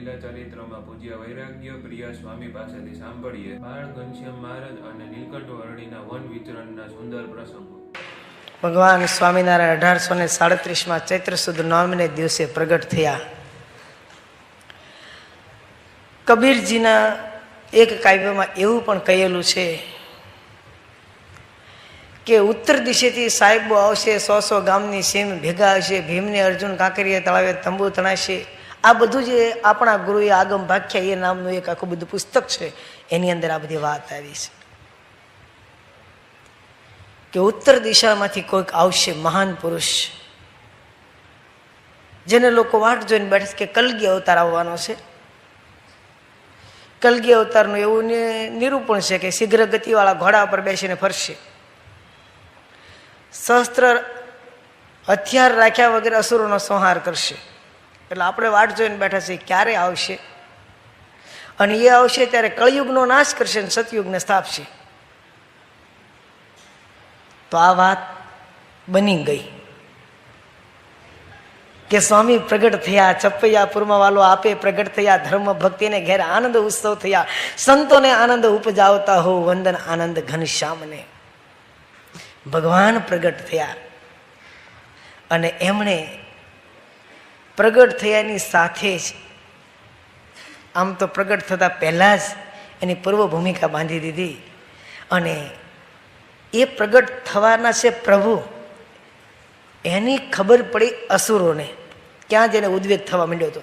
લીલા ચરિત્રમાં પૂજ્ય વૈરાગ્ય પ્રિયા સ્વામી પાસેથી સાંભળીએ બાળ ઘનશ્યામ મહારાજ અને નીલકંઠ વર્ણીના વન વિચરણના સુંદર પ્રસંગો. ભગવાન સ્વામિનારાયણ 1837 ચૈત્ર સુદ 9ને દિવસે પ્રગટ થયા. કબીરજીના એક કાવ્યમાં એવું પણ કહેલું છે કે ઉત્તર દિશેથી સાહેબો આવશે, 100 ગામની સીમ ભેગા આવશે, ભીમને અર્જુન કાંકરીએ તળાવે તંબુ તણાશે. આ બધું જે આપણા ગુરુએ આગમ ભાખ્યા એ નામનું એક આખું બધું પુસ્તક છે, એની અંદર આ બધી વાત આવી છે કે ઉત્તર દિશામાંથી કોઈક આવશે મહાન પુરુષ, જેને લોકો વાટ જોઈને બેઠે કે કલગી અવતાર આવવાનો છે. કલગી અવતારનું એવું નિરૂપણ છે કે શીઘ્ર ગતિવાળા ઘોડા પર બેસીને ફરશે, શસ્ત્ર હથિયાર રાખ્યા વગેરે અસુરોનો સંહાર કરશે. એટલે આપણે વાટ જોઈને બેઠા છીએ ક્યારે આવશે, અને એ આવશે ત્યારે કળયુગનો નાશ કરશે અને સતયુગને સ્થાપશે. તો આ વાત બની ગઈ કે સ્વામી પ્રગટ થયા, ચપૈયા પૂરમાં વાલો આપે પ્રગટ થયા, ધર્મ ભક્તિને ઘેર આનંદ ઉત્સવ થયા, સંતોને આનંદ ઉપજાવતા હો વંદન આનંદ ઘનશ્યામને. ભગવાન પ્રગટ થયા અને એમણે પ્રગટ થયાની સાથે જ આમ તો પ્રગટ થતા પહેલા જ એની પૂર્વ ભૂમિકા બાંધી દીધી. અને એ પ્રગટ થવાના છે પ્રભુ, એની ખબર પડી અસુરોને. ક્યાં જેને ઉદ્વેગ થવા માંડ્યો હતો,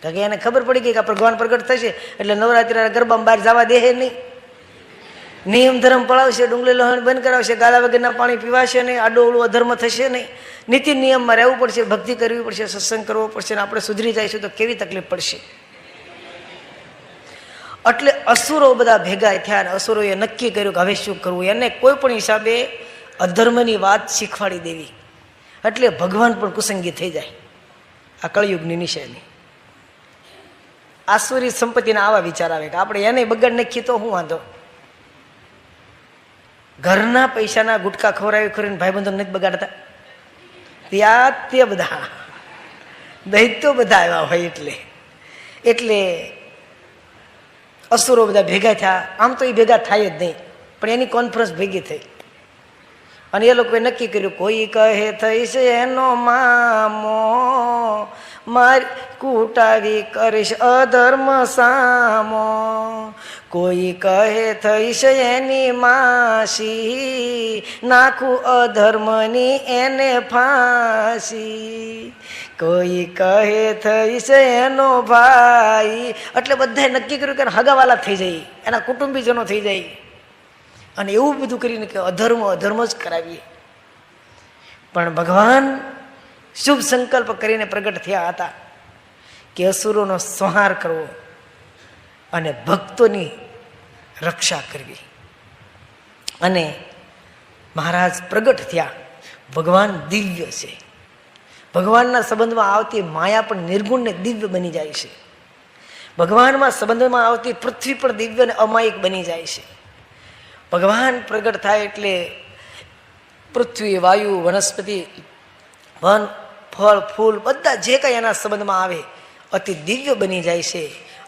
કારણ કે એને ખબર પડી ગઈ કે ભગવાન પ્રગટ થશે એટલે નવરાત્રિના ગરબામાં બહાર જવા દે નહીં, નિયમ ધર્મ પળાવશે, ડુંગળી લહણ બંધ કરાવશે, ગાળા વગરના પાણી પીવાશે નહીં, આડો ઓળું અધર્મ થશે નહીં, નીતિ નિયમમાં રહેવું પડશે, ભક્તિ કરવી પડશે, સત્સંગ કરવો પડશે, અને આપણે સુધરી જઈશું તો કેવી તકલીફ પડશે. એટલે અસુરો બધા ભેગા થયા અને અસુરોએ નક્કી કર્યું કે હવે શું કરવું, એને કોઈ પણ હિસાબે અધર્મની વાત શીખવાડી દેવી. એટલે ભગવાન પણ કુસંગી થઈ જાય. આ કળયુગની નિશાની. આસુરી સંપત્તિના આવા વિચાર આવે કે આપણે એને બગાડ નાખીએ તો શું વાંધો, ઘરના પૈસાના ગુટકા ખવડાવી ખોરીને ભાઈબંધો નથી બગાડતા, ત્યાં તે બધા દૈત્યો બધા આવ્યા હોય. એટલે અસુરો બધા ભેગા થયા. આમ તો એ ભેગા થાય જ નહીં, પણ એની કોન્ફરન્સ ભેગી થઈ અને એ લોકોએ નક્કી કર્યું કોઈ કહે થઈ છે એનો મામો, મારી કૂટાવી કરીશ અધર્મ સામો, કોઈ કહે થઈ છે એની માસી, નાખું અધર્મની એને ફાંસી, કોઈ કહે થઈ છે એનો ભાઈ. એટલે બધાએ નક્કી કર્યું કે હગાવાલા થઈ જાય, એના કુટુંબીજનો થઈ જાય, અને એવું બધું કરીને કે અધર્મ જ કરાવીએ. પણ ભગવાન શુભ સંકલ્પ કરીને પ્રગટ થયા હતા કે અસુરોનો સંહાર કરવો અને ભક્તોની રક્ષા કરવી. અને મહારાજ પ્રગટ થયા. ભગવાન દિવ્ય છે. ભગવાનના સંબંધમાં આવતી માયા પણ નિર્ગુણ ને દિવ્ય બની જાય છે. ભગવાનમાં સંબંધમાં આવતી પૃથ્વી પણ દિવ્ય અને અમાયિક બની જાય છે. ભગવાન પ્રગટ થાય એટલે પૃથ્વી, વાયુ, વનસ્પતિ, વન, ફળ, ફૂલ બધા જે કંઈ એના સંબંધમાં આવે અતિ દિવ્ય બની જાય છે.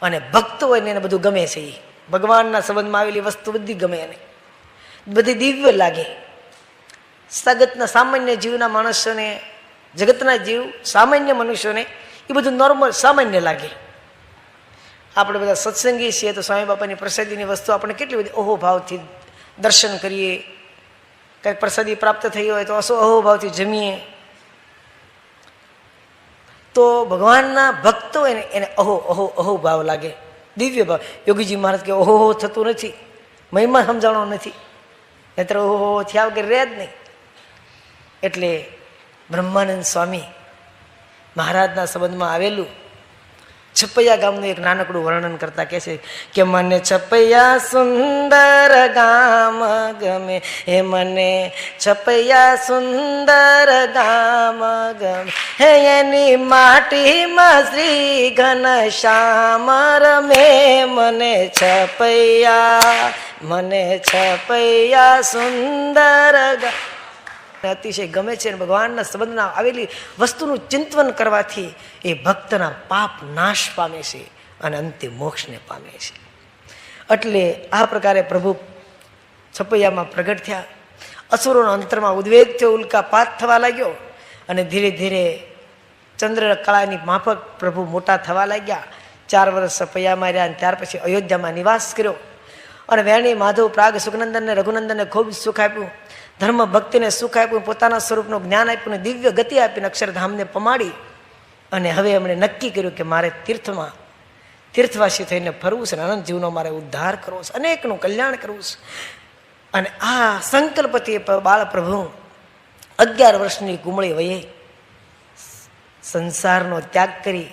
અને ભક્તો હોય ને એને બધું ગમે છે. ભગવાનના સંબંધમાં આવેલી વસ્તુ બધી ગમે એને, બધી દિવ્ય લાગે. સગતના સામાન્ય જીવના માણસોને, જગતના જીવ સામાન્ય મનુષ્યોને એ બધું નોર્મલ સામાન્ય લાગે. આપણે બધા સત્સંગી છીએ તો સ્વામી બાપાની પ્રસાદીની વસ્તુ આપણે કેટલી બધી અહોભાવથી દર્શન કરીએ, કંઈક પ્રસાદી પ્રાપ્ત થઈ હોય તો અહોભાવથી જમીએ. તો ભગવાનના ભક્તો હોય ને એને અહો ભાવ લાગે, દિવ્ય ભાવ. યોગીજી મહારાજ કે ઓહો થતું નથી, મહિમા સમજાણો નથી, નહીતર ઓહો થયા વગર રહે જ નહીં. એટલે બ્રહ્માનંદ સ્વામી મહારાજના સંબંધમાં આવેલું છપૈયા ગામનું એક નાનકડું વર્ણન કરતા કહે છે કે મને છપૈયા સુંદર ગામ ગમે, હે મને છપૈયા સુંદર ગામ ગમે, હે એની માટીમાં શ્રી ઘનશ્યામ રમે, મને છપૈયા સુંદર ગામ. અતિશય ગમે છે અને ભગવાનના સંબંધના આવેલી વસ્તુનું ચિંતન કરવાથી એ ભક્તના પાપ નાશ પામે છે અને અંતે મોક્ષને પામે છે. એટલે આ પ્રકારે પ્રભુ છપૈયામાં પ્રગટ થયા. અસુરોના અંતરમાં ઉદ્વેગ થયો, ઉલ્કાપાત થવા લાગ્યો અને ધીરે ધીરે ચંદ્ર કળાની માફક પ્રભુ મોટા થવા લાગ્યા. 4 વર્ષ છપૈયામાં રહ્યા અને ત્યાર પછી અયોધ્યામાં નિવાસ કર્યો અને વેણી માધવ પ્રાગ સુખનંદનને રઘુનંદનને ખૂબ સુખ આપ્યું, ધર્મ ભક્તિને સુખ આપ્યું, પોતાના સ્વરૂપનું જ્ઞાન આપ્યું અને દિવ્ય ગતિ આપીને અક્ષરધામને પમાડી. અને હવે એમણે નક્કી કર્યું કે મારે તીર્થવાસી થઈને ફરવું છે અને અનંત જીવનો મારે ઉદ્ધાર કરવો છે, અનેકનું કલ્યાણ કરવું છે. અને આ સંકલ્પથી બાળ પ્રભુ 11 વર્ષની કુમળી વયે સંસારનો ત્યાગ કરી,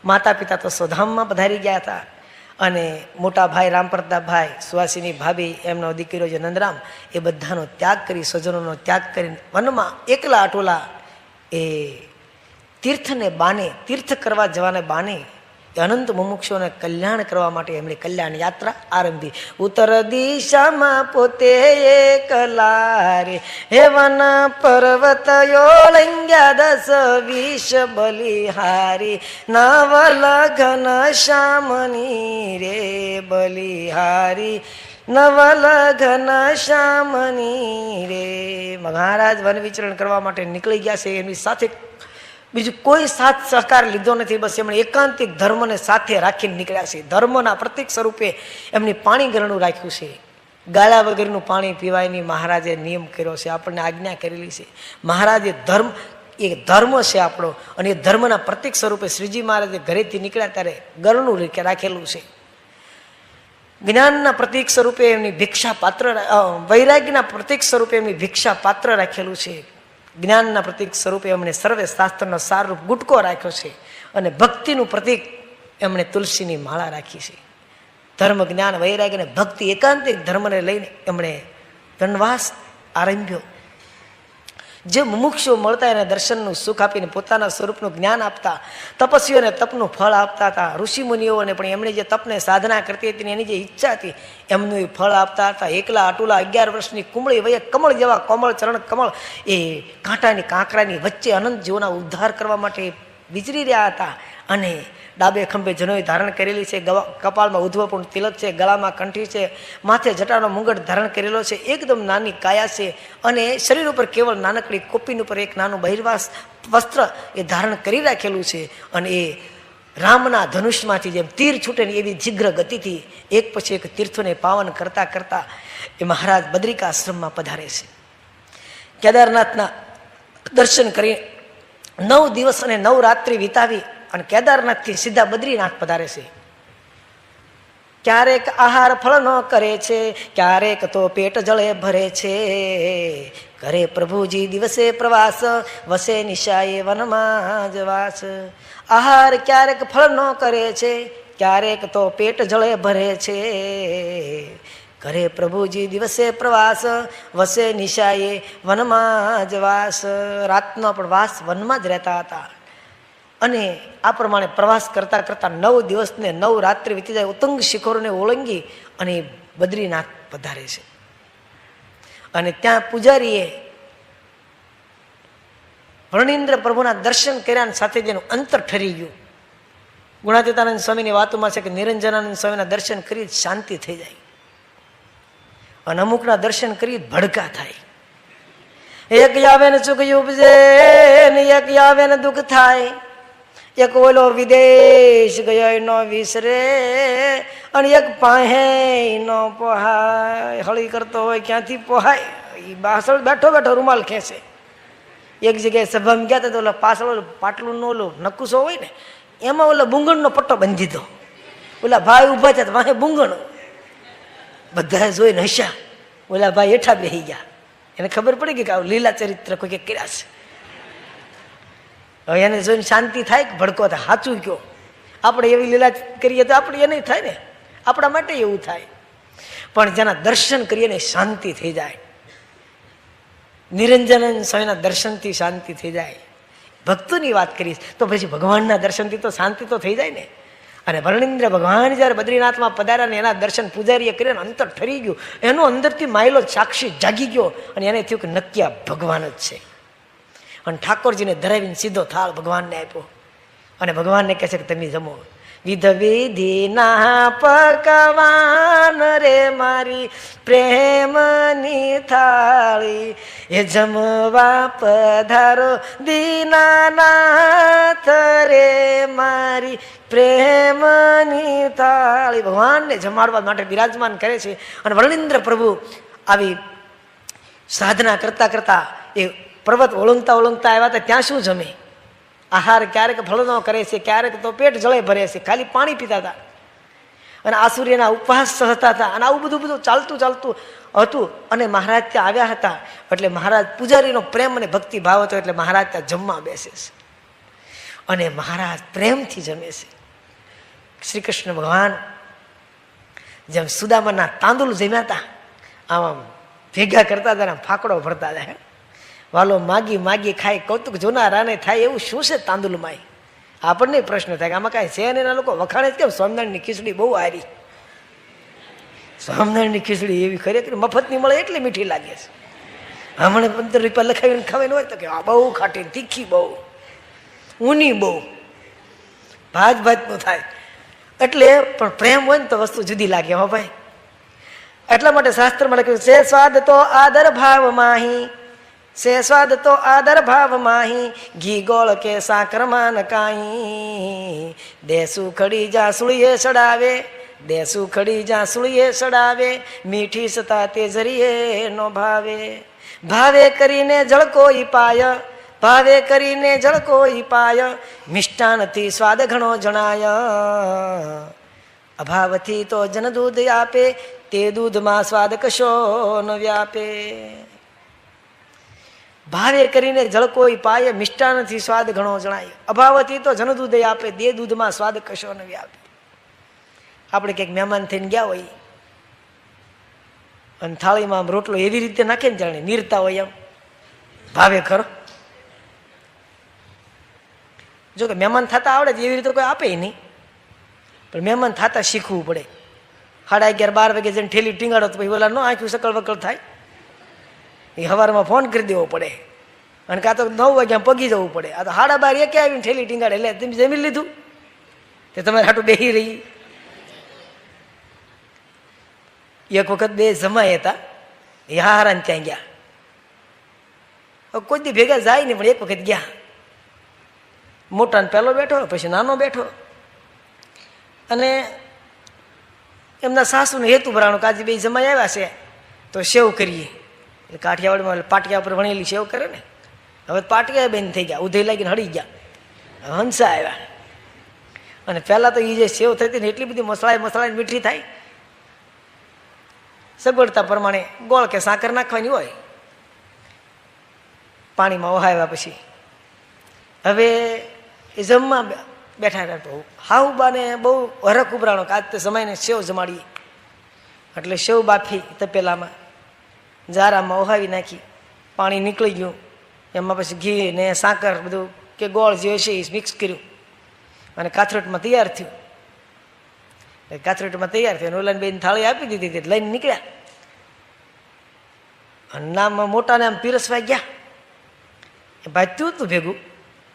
માતા પિતા તો સ્વધામમાં પધારી ગયા હતા અને મોટા ભાઈ રામપ્રતાપભાઈ, સુવાસીની ભાભી, એમનો દીકરો જે નંદરામ, એ બધાનો ત્યાગ કરી, સ્વજનોનો ત્યાગ કરીને વનમાં એકલા અટોલા એ તીર્થ કરવા જવાને બાને અનંત મુમુક્ષોને કલ્યાણ કરવા માટે એમણે કલ્યાણ યાત્રા આરંભી. ઉત્તર દિશામાં પોતે એકલા રે હેવન પર્વતયો લંગ્યા 10-20 બલિહારી, નવલઘન શ્યામની રે બલિહારી, નવલઘન શ્યામની રે. મહારાજ વન વિચરણ કરવા માટે નીકળી ગયા છે. એમની સાથે બીજું કોઈ સાથ સહકાર લીધો નથી. બસ એમણે એકાંતિક ધર્મને સાથે રાખીને નીકળ્યા છે. ધર્મના પ્રતીક સ્વરૂપે એમની પાણી ગ્રહણું રાખ્યું છે. ગાળા વગરનું પાણી પીવાય નહીં, મહારાજે નિયમ કર્યો છે, આપણને આજ્ઞા કરેલી છે. મહારાજે એ ધર્મ છે આપણો અને એ ધર્મના પ્રતીક સ્વરૂપે શ્રીજી મહારાજે ઘરેથી નીકળ્યા ત્યારે ગરણું રાખેલું છે. જ્ઞાનના પ્રતીક સ્વરૂપે એમની ભિક્ષા પાત્ર, વૈરાગ્યના પ્રતીક સ્વરૂપે એમની ભિક્ષા પાત્ર રાખેલું છે. જ્ઞાનના પ્રતીક સ્વરૂપે એમણે સર્વે શાસ્ત્રનો સારરૂપ ગુટકો રાખ્યો છે અને ભક્તિનું પ્રતીક એમણે તુલસીની માળા રાખી છે. ધર્મ, જ્ઞાન, વૈરાગ્ય અને ભક્તિ એકાંતિક ધર્મને લઈને એમણે વનવાસ આરંભ્યો. જે મુમુક્ષો મળતા એને દર્શનનું સુખ આપીને પોતાના સ્વરૂપનું જ્ઞાન આપતા, તપસ્વીઓને તપનું ફળ આપતા હતા, ઋષિમુનિઓને પણ એમણે જે તપને સાધના કરતી હતી એની જે ઈચ્છા હતી એમનું એ ફળ આપતા હતા. એકલા અટુલા 11 વર્ષની કુમળી વયે કમળ જેવા કોમળ ચરણ કમળ એ કાંટાની કાંકરાની વચ્ચે અનંત જીવોના ઉદ્ધાર કરવા માટે વિચરી રહ્યા હતા. અને ડાબે ખંભે જનોઈ ધારણ કરેલી છે, કપાળમાં ઉદ્ધવપૂર્ણ તિલક છે, ગળામાં કંઠી છે, માથે જટાનો મુંગટ ધારણ કરેલો છે, એકદમ નાની કાયા છે અને શરીર ઉપર કેવળ નાનકડી કોપીન ઉપર એક નાનું બહિર્વાસ વસ્ત્ર એ ધારણ કરી રાખેલું છે. અને એ રામના ધનુષમાંથી જેમ તીર છૂટે ને એવી શીઘ્ર ગતિથી એક પછી એક તીર્થોને પાવન કરતા કરતા એ મહારાજ બદ્રિકા આશ્રમમાં પધારે છે. કેદારનાથના દર્શન કરી 9 દિવસ અને 9 રાત્રિ વિતાવી અને કેદારનાથથી સીધા બદ્રીનાથ પધારે છે. ક્યારેક આહાર ફળ ન કરે છે, ક્યારેક તો પેટ જળે ભરે છે. કરે પ્રભુજી દિવસે પ્રવાસ, વસે નિશાએ વનમાં જવાસ. આહાર ક્યારેક ફળ ન કરે છે, ક્યારેક તો પેટ જળે ભરે છે. કરે પ્રભુજી દિવસે પ્રવાસ, વસે નિશાએ વનમાં જવાસ. રાતનો પણ વાસ વનમાં જ રહેતા હતા. અને આ પ્રમાણે પ્રવાસ કરતા કરતા 9 દિવસ ને 9 રાત્રિ વીતી જાય. ઉત્તુંગ શિખરોને ઓળંગી અને બદ્રીનાથ પધારે છે. અને ત્યાં પૂજારીએ વર્ણિન્દ્ર પ્રભુના દર્શન કર્યા સાથે જેનું અંતર ઠરી ગયું. ગુણાતીતાનંદ સ્વામીની વાતોમાં છે કે નિરંજનાનંદ સ્વામીના દર્શન કરી શાંતિ થઈ જાય અને અમુકના દર્શન કરી ભડકા થાય. એક આવે ને સુખ ઉપજે ને એક આવે ને દુઃખ થાય. એક ઓલો વિદેશ ગયો નો વિસરે અને એક પાહે નો પોહાય. હળી કરતો હોય ક્યાંથી પોહાય, એ પાછળ બેઠો બેઠો રૂમાલ ખેંચે. એક જગ્યાએ સભામાં ગયા હતા તો ઓલા પાછળ ઓલું પાટલું નો ઓલો નકુસો હોય ને એમાં ઓલા બુંગણનો પટ્ટો બાંધી દીધો. ઓલા ભાઈ ઉભા છે વાહે બુંગણ. બધા જોઈને હસ્યા. ઓલા ભાઈ હેઠા બેસી ગયા. એને ખબર પડી ગઈ કે આ લીલા ચરિત્ર કોઈ કે કર્યા છે. હવે એને જોઈને શાંતિ થાય કે ભડકો થાય. સાચું કયો, આપણે એવી લીલા કરીએ તો આપણે એને થાય ને, આપણા માટે એવું થાય. પણ જેના દર્શન કરીએ ને શાંતિ થઈ જાય. નિરંજનાનંદ સ્વામીના દર્શનથી શાંતિ થઈ જાય. ભક્તોની વાત કરીશ તો પછી ભગવાનના દર્શનથી તો શાંતિ તો થઈ જાય ને. અને વર્ણિન્દ્ર ભગવાન જ્યારે બદ્રીનાથમાં પધાર્યા ને એના દર્શન પૂજારીએ કર્યા, અંતર ઠરી ગયું, એનો અંદરથી માયલો સાક્ષી જાગી ગયો અને એને થયું કે નક્કી આ ભગવાન જ છે. અને ઠાકોરજીને ધરાવીને સીધો થાળ ભગવાનને આપ્યો અને ભગવાનને કહે છે કે તમે જમો. વિધ વિધિના પકવાન રે મારી પ્રેમની થાળી, એ જમવા પધારો દીનાનાથ રે મારી પ્રેમની થાળી. ભગવાનને જમાડવા માટે બિરાજમાન કરે છે. અને વર્ણિન્દ્ર પ્રભુ આવી સાધના કરતા કરતા એ પર્વત ઓળંગતા ઓળંગતા આવ્યા હતા. ત્યાં શું જમે? આહાર ક્યારેક ફળનો કરે છે, ક્યારેક તો પેટ જળે ભરે છે, ખાલી પાણી પીતા હતા અને આસુરીના ઉપવાસ સહતા હતા. અને આવું બધું ચાલતું ચાલતું હતું. અને મહારાજ ત્યાં આવ્યા હતા એટલે મહારાજ પૂજારીનો પ્રેમ અને ભક્તિ ભાવ હતો એટલે મહારાજ ત્યાં જમવા બેસે છે અને મહારાજ પ્રેમથી જમે છે. શ્રી કૃષ્ણ ભગવાન જેમ સુદામાના તાંદુલ જમ્યા હતા આમ ભેગા કરતા હતા, ફાકડો ભરતા હતા. વાલો માગી માગી ખાય, કૌતુક જોનારાને થાય એવું શું છે તાંદુલમાં? આપણને પ્રશ્ન થાય કે આમાં કાંઈ છે ને? એના લોકો વખાણે જ કેમ સ્વામિનારાયણની ખીચડી બહુ હારી, સ્વામિનારાયણની ખીચડી એવી ખરેખર મફતની મળે એટલે મીઠી લાગે છે. હમણાં 15 રૂપિયા લખાવીને ખાવાની હોય તો કે આ બહુ ખાટી, તીખી બહુ, ઊની બહુ, ભાત ભાતનું થાય. એટલે પણ પ્રેમ હોય ને તો વસ્તુ જુદી લાગે. હો ભાઈ, એટલા માટે શાસ્ત્રમાં લખ્યું છે સ્વાદ તો આદર ભાવ માહી, સે સ્વાદ તો આદર ભાવ માહી, ઘી ગોળ કે સાકર માન કાઈ, દેસુ ખડી જા સુળીએ ચડાવે, દેસુ ખડી જા સુળીએ ચડાવે, મીઠી સતા તે જરીએ નો ભાવે, ભાવે કરીને જળકો ઈ પાય, ભાવે કરીને જળકો ઈ પાય, મિષ્ટાનથી સ્વાદ ઘણો જણાય, અભાવથી તો જન દૂધ આપે, તે દૂધમાં સ્વાદ કશો ન વ્યાપે. ભાવે કરીને જળકો ઈ પાય, મિષ્ટાનથી સ્વાદ ઘણો જણાય, અભાવથી તો જન દૂધ આપે, તે દૂધમાં સ્વાદ કશો ન વ્યાપે. આપણે કંઈક મહેમાન થઈને ગયા હોય અને થાળીમાં આમ રોટલો એવી રીતે નાખે ને જાણે નીરતા હોય એમ, ભાવે ખરો? જો કે મહેમાન થતા આવડે એવી રીતે કોઈ આપે નહીં, પણ મહેમાન થતા શીખવું પડે. 11:30 12 વાગે જઈને ઠેલી ટીંગાડો તો પછી ઓલા ન આંખ્યું સકળ વકળ થાય. એ સવારમાં ફોન કરી દેવો પડે અને કાં તો 9 વાગ્યા પગી જવું પડે. આ તો 12:30 1 આવીને ઠેલી ટીંગાડે એટલે તમે જમી લીધું તે તમારે હાટું બેસી રહી. એક વખત 2 જમાય હતા, એ હારાને ત્યાં ગયા. કોઈ દી ભેગા જાય નહીં, પણ એક વખત ગયા. મોટાને પહેલો બેઠો, પછી નાનો બેઠો અને એમના સાસુને હેતુ ભરાણું કાજી 2 જમાઈ આવ્યા છે તો સેવ કરીએ. એટલે કાઠિયાવાડમાં પાટિયા ઉપર વણેલી સેવ કરે ને, હવે પાટિયા બેન થઈ ગયા, ઉધઈ લાગીને હળી ગયા. હંસા આવ્યા અને પહેલાં તો એ જે સેવ થતી ને એટલી બધી મસાલા મીઠી થાય, સગવડતા પ્રમાણે ગોળ કે સાકર નાખવાની હોય. પાણીમાં વહાવ્યા પછી હવે એ જમવા બેઠા હતા. હાઉબાને બહુ હરખ ઉભરાણો કે આજ તે સમયને સેવ જમાડીએ. એટલે સેવ બાફી તપેલામાં જારામાં વહાવી નાખી, પાણી નીકળી ગયું, એમાં પછી ઘી ને સાકર બધું કે ગોળ જે છે એ મિક્સ કર્યું અને કાથરોટમાં તૈયાર થયું. કાથરોટમાં તૈયાર થયું, ઓલાને બેન થાળી આપી દીધી, લઈને નીકળ્યા. અને નામ મોટાને આમ પીરસવા ગયા. ભાઈ તું તું ભેગું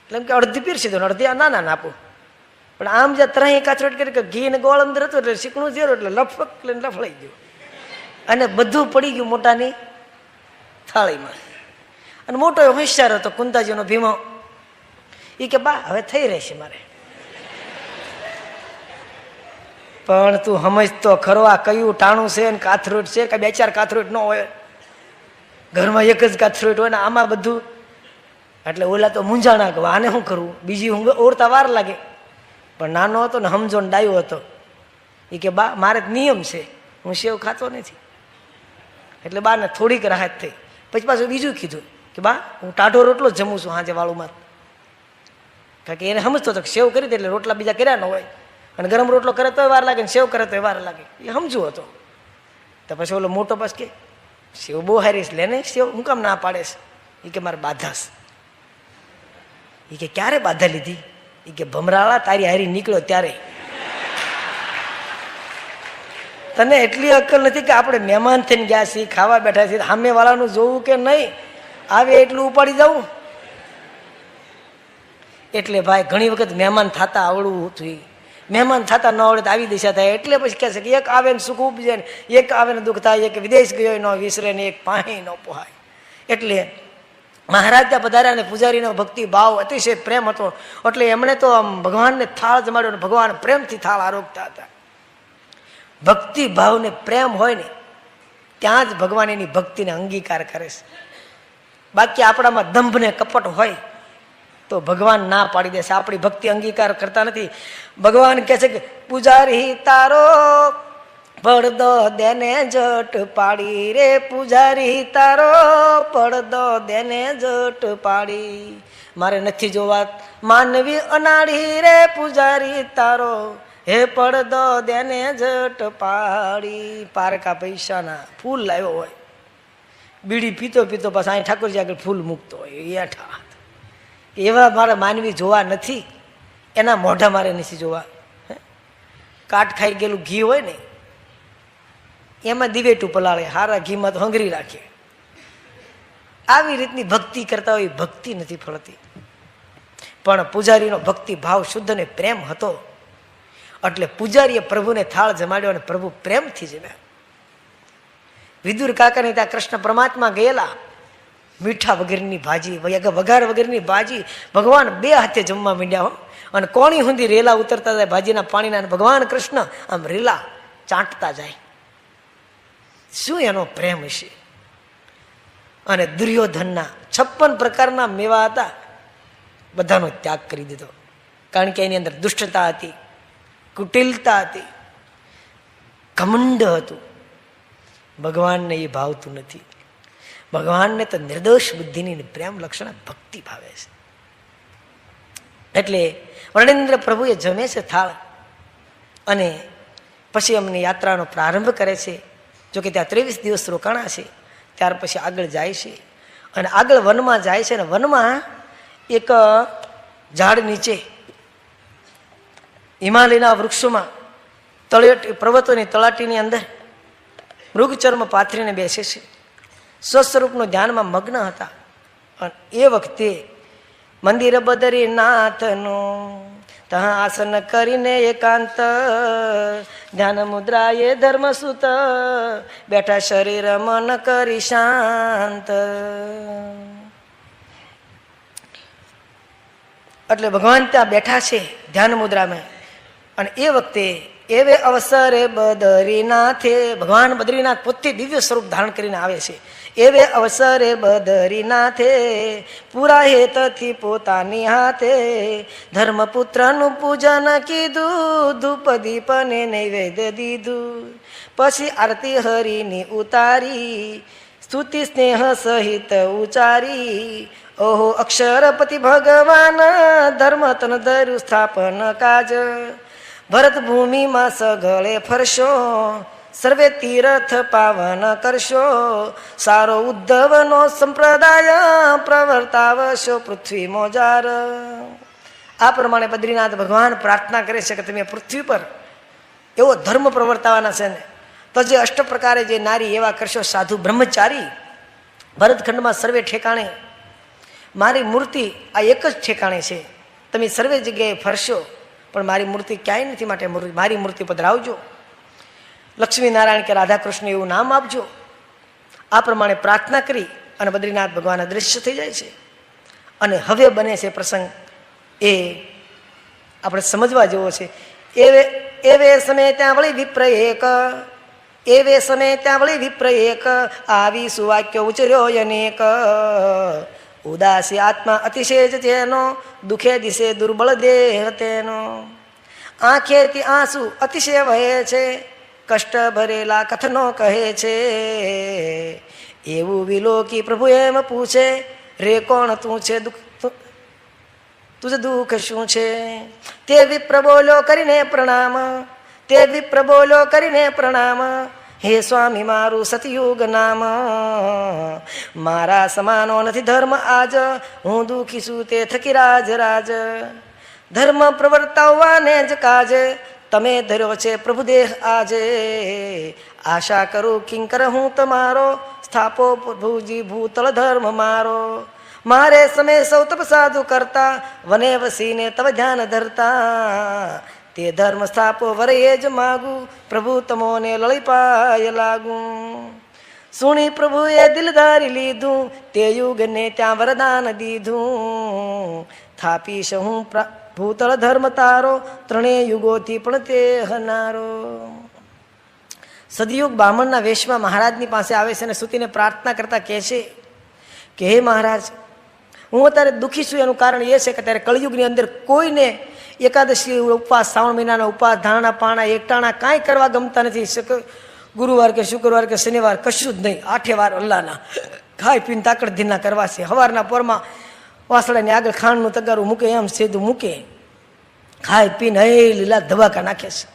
એટલે એમ કે અડધી પીરસી દો, અડધી આ નાના આપો. પણ આમ જે ત્રણેય કાથરોટ કરી કે ઘી ને ગોળ અંદર હતું એટલે શીકણું ઝેરો એટલે લફક લઈને લફડાઈ ગયું અને બધું પડી ગયું મોટાની થાળીમાં. અને મોટો એ હોશિયાર હતો કુંતાજીનો ભીમો, એ કે બા હવે થઈ રહેશે મારે. પણ તું સમજતો ખરો આ કયું ટાણું છે ને કાથરોટ છે કે 2-4 કાથરોટ ન હોય, ઘરમાં એક જ કાથરોટ હોય ને આમાં બધું. એટલે ઓલા તો મૂંઝાણા કે આને શું કરવું, બીજી હું ઓરતા વાર લાગે. પણ નાનો હતો ને સમજો ને ડાયો હતો, એ કે બા મારે નિયમ છે, હું સેવ ખાતો નથી. એટલે બાને થોડીક રાહત થઈ. પછી પાછું બીજું કીધું કે બા હું ટાઢો રોટલો જ જમું છું હાજે વાળુમાં. કારણ કે એને સમજતો હતો કે સેવ કરી દે એટલે રોટલા બીજા કર્યા ન હોય, અને ગરમ રોટલો કરે તો વાર લાગે ને સેવ કરે તો વાર લાગે, એ સમજુ હતો. તો પછી ઓલો મોટો પાસ કે સેવ બહુ હારી લે ને, સેવ હું કામ ના પાડે છે? એ કે મારે બાધાસ. એ કે ક્યારે બાધા લીધી? એ કે ભમરાળા તારી હારી નીકળ્યો ત્યારે. તને એટલી અક્કલ નથી કે આપણે મહેમાન થઈને ગયા છીએ, ખાવા બેઠા છીએ, સામેવાળાનું જોવું કે નહીં, આવે એટલું ઉપાડી જવું. એટલે ભાઈ ઘણી વખત મહેમાન થતા આવડવું જોઈએ. મહેમાન થતા ન આવડે તો આવી દિશા થાય. એટલે પછી કહે છે કે એક આવે ને સુખ ઉપજે ને એક આવે ને દુઃખ થાય, એક વિદેશ ગયો ન વિસરે ને એક પાણી ન પોહાય. એટલે મહારાજ ત્યાં પધાર્યા ને પૂજારીનો ભક્તિ ભાવ અતિશય પ્રેમ હતો. એટલે એમણે તો આમ ભગવાનને થાળ જમાડ્યો ને ભગવાન પ્રેમથી થાળ આરોગતા હતા. ભક્તિ ભાવ ને પ્રેમ હોય ને ત્યાં જ ભગવાન એની ભક્તિને અંગીકાર કરે છે. બાકી આપણામાં દંભ ને કપટ હોય તો ભગવાન ના પાડી દેશે. આપણી ભક્તિ અંગીકાર કરતા નથી. ભગવાન કહે છે કે પૂજારી તારો પડદો દેને જટ પાડી રે, પૂજારી તારો પડદો દેને જટ પાડી. મારે નથી જોવા માનવી અનાળી રે, પૂજારી તારો હે પડદો દેને જટ પાડી. પારકા પૈસાના ફૂલ લાવ્યો હોય, બીડી પીતો પીતો પાછા અહીં ઠાકોરજી આગળ ફૂલ મૂકતો હોય, એઠા એવા મારે માનવી જોવા નથી. એના મોઢા મારે નથી જોવા. કાટ ખાઈ ગયેલું ઘી હોય ને એમાં દિવેટું પલાળે, હારા ઘીમાં તો હંગરી રાખે. આવી રીતની ભક્તિ કરતા હોય ભક્તિ નથી ફળતી. પણ પૂજારીનો ભક્તિ ભાવ શુદ્ધ અને પ્રેમ હતો એટલે પૂજારીએ પ્રભુને થાળ જમાડ્યો અને પ્રભુ પ્રેમથી જમ્યા. વિદુર કાકાને ત્યાં કૃષ્ણ પરમાત્મા ગયેલા, મીઠા વગરની ભાજી, વઘાર વગરની ભાજી, ભગવાન બે હાથે જમવા માંડ્યા હો. અને કોણી સુધી રેલા ઉતરતા જાય ભાજીના પાણીના, ભગવાન કૃષ્ણ આમ રેલા ચાંટતા જાય. શું એનો પ્રેમ હશે. અને દુર્યોધનના 56 પ્રકારના મેવા હતા, બધાનો ત્યાગ કરી દીધો. કારણ કે એની અંદર દુષ્ટતા હતી, કુટિલતા હતી, ઘમંડ હતું. ભગવાનને એ ભાવતું નથી. ભગવાનને તો નિર્દોષ બુદ્ધિની પ્રેમ લક્ષણ ભક્તિ ભાવે છે. એટલે વર્ણેન્દ્ર પ્રભુએ જમે છે થાળ અને પછી અમને યાત્રાનો પ્રારંભ કરે છે. જોકે ત્યાં 23 દિવસ રોકાણા છે. ત્યાર પછી આગળ જાય છે અને આગળ વનમાં જાય છે. અને વનમાં એક ઝાડ નીચે હિમાલયના વૃક્ષોમાં પર્વતોની તળાટીની અંદર મૃગચર્મ પાથરીને બેસે છે. સ્વસ્વરૂપનું ધ્યાનમાં મગ્ન હતા. અને એ વખતે મંદિર બદરીનાથનું તહ આસન કરીને એકાંત ધ્યાન મુદ્રાએ ધર્મસુત બેઠા શરીર મન કરી શાંત. એટલે ભગવાન ત્યાં બેઠા છે ધ્યાન મુદ્રામાં. અને એ વખતે એવે અવસરે બદરીનાથે, ભગવાન બદ્રીનાથ પોતે દિવ્ય સ્વરૂપ ધારણ કરીને આવે છે. એવે અવસરે બદરીનાથે પૂરા હેતથી પોતાની હાથે ધર્મપુત્રનું પૂજન કીધું, ધૂપ દીપને નૈવેદ્ય દીધું. પછી આરતી હરિની ઉતારી, સ્તુતિ સ્નેહ સહિત ઉચારી. ઓહો અક્ષરપતિ ભગવાન ધર્મ તન ધર્યું સ્થાપન કાજ. ભરત ભૂમિમાં સગળે ફરશો, સર્વે તીર્થ પાવન કરશો. સારો ઉદ્ધવનો સંપ્રદાય પ્રવર્તાવશો પૃથ્વી મોજાર. આ પ્રમાણે બદ્રીનાથ ભગવાન પ્રાર્થના કરે છે કે તમે પૃથ્વી પર એવો ધર્મ પ્રવર્તાવાના છે ને તો જે અષ્ટ પ્રકારે જે નારી એવા કરશો, સાધુ બ્રહ્મચારી. ભરતખંડમાં સર્વે ઠેકાણે મારી મૂર્તિ આ એક જ ઠેકાણે છે. તમે સર્વે જગ્યાએ ફરશો પણ મારી મૂર્તિ ક્યાંય નથી, માટે મારી મૂર્તિ પધરાવજો. લક્ષ્મીનારાયણ કે રાધાકૃષ્ણ એવું નામ આપજો. આ પ્રમાણે પ્રાર્થના કરી અને બદ્રીનાથ ભગવાન અદૃશ્ય થઈ જાય છે. અને હવે બને છે પ્રસંગ, એ આપણે સમજવા જેવો છે. એવે સમય ત્યાં વળી વિપ્ર એક, એવે સમય ત્યાં વળી વિપ્ર એક, આવી સુવાક્ય ઉચર્યો અનેક. ઉદાસી આત્મા અતિશય જ તેનો, દુઃખે દિશે દુર્બળ દેહ તેનો. આંખેથી આંસુ અતિશય વહે છે, કષ્ટ ભરેલા કથનો કહે છે. એવું વિલોકી પ્રભુ એમ પૂછે, રે કોણ તું છે તુજ દુઃખ શું છે. તે વિપ્ર બોલ્યો કરીને પ્રણામ, તે વિપ્ર બોલ્યો કરીને પ્રણામ. હે સ્વામી મારું સતયુગ નામ, મારા સમાનો નથી ધર્મ આજ. હું દુઃખી છું તે થકી રાજ રાજ. ધર્મ પ્રવર્તાવવાને જ કાજ, તમે ધર્યો છે પ્રભુદેહ આજે, આશા કરું કિંકર હું તમારો, સ્થાપો પ્રભુજી ભૂતળ ધર્મ મારો. મારે સમય સૌ તપ સાધુ કરતા, વને વસીને તવ ધ્યાન ધરતા, તે ધર્મ સ્થાપો વરે જ માગું, પ્રભુ તમોને લળી પાય લાગું. સુણી પ્રભુએ દિલ ધારી લીધું, તે યુગને ત્યાં વરદાન દીધું, થાપીશ હું ભૂતળ ધર્મ તારો, ત્રણેય યુગોથી પણ તે હનારો. સદયુગ બ્રાહ્મણના વેશમાં મહારાજની પાસે આવે છે અને સુતીને પ્રાર્થના કરતા કહે છે કે હે મહારાજ, હું અત્યારે દુઃખી છું. એનું કારણ એ છે કે અત્યારે કળિયુગની અંદર કોઈને એકાદશી ઉપવાસ, શ્રાવણ મહિનાના ઉપવાસ, ધાણા પાણા એકટાણા કાંઈ કરવા ગમતા નથી. ગુરુવાર કે શુક્રવાર કે શનિવાર કશું જ નહીં, 8 વાર અલ્લાહના ખાઈ પીને તાકડ ધીના કરવા છે. સવારના પોરમાં વાસળાની આગળ ખાંડનું તગારું મૂકે, એમ સીધું મૂકે, ખાઈ પીને હે લીલા ધબાકા નાખે છે.